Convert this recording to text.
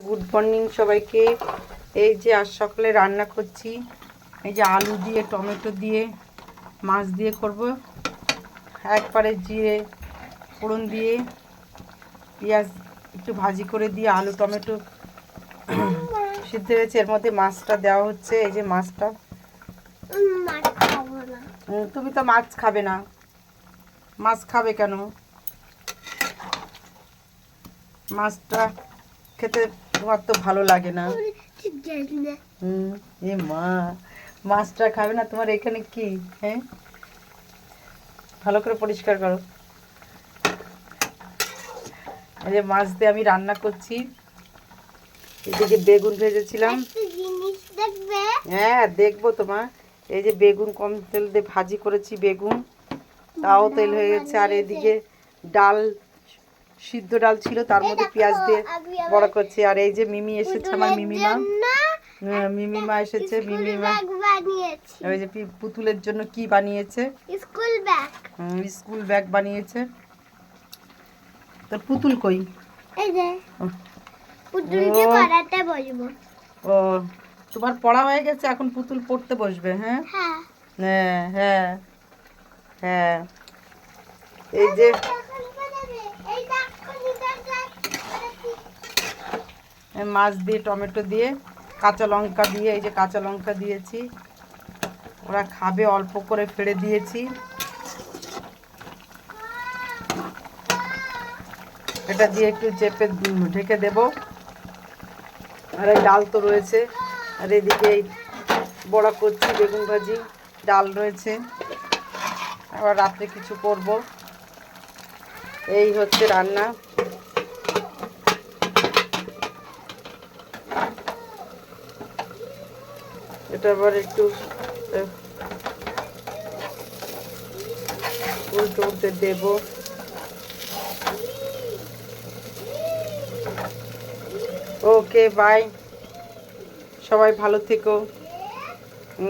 Good morning সবাইকে। এই যে আজ সকালে রান্না করছি, এই যে আলু দিয়ে টমেটো দিয়ে মাছ দিয়ে করব। একবারে জিরে ফোড়ন দিয়ে পেঁয়াজ একটু ভাজি করে দিয়ে আলু টমেটো সিদ্ধ হয়েছে, এর মধ্যে মাছটা দেওয়া হচ্ছে। এই যে মাছটা, তুমি তো মাছ খাবে না। মাছ খাবে কেন? মাছটা খেতে তোমার তো ভালো লাগে না। এ মা, মাছটা খাবে না? তোমার এখানে কি? হ্যাঁ, ভালো করে পরিষ্কার করো। এই যে মাছ দিয়ে আমি রান্না করছি। এদিকে বেগুন ভেজেছিলাম। হ্যাঁ দেখবো তোমার। এই যে বেগুন কম তেল দিয়ে ভাজি করেছি, বেগুন তাও তেল হয়ে গেছে। আর এদিকে ডাল, সিদ্ধ ডাল ছিল, তার মধ্যে পেঁয়াজ দিয়ে বড়া করছি। আর এই যে মিমি এসেছে, আমার মিমিমা। মিমিমা এসেছে, মিমিমা ওই যে পুতুলের জন্য কি বানিয়েছে, স্কুল ব্যাগ। স্কুল ব্যাগ বানিয়েছে। তোর পুতুল কই? এই যে পুতুলকে পড়াতে বসবো। ও, তোমার পড়া হয়ে গেছে, এখন পুতুল পড়তে বসবে? হ্যাঁ হ্যাঁ হ্যাঁ হ্যাঁ। এই যে মাছ দিয়ে টমেটো দিয়ে কাঁচা লঙ্কা দিয়ে, এই যে কাঁচা লঙ্কা দিয়েছি। ওরা খাবে, অল্প করে ফেলে দিয়েছি। এটা দিয়ে একটু চেপে ঢেকে দেব। আর এই ডাল তো রয়েছে। আর এদিকে এই বড়া করছি, বেগুন ভাজি, ডাল রয়েছে। আবার রাত্রে কিছু করব। এই হচ্ছে রান্না। এটা আবার একটু উল্টে উল্টে দেব। ওকে বাই, সবাই ভালো থেকো।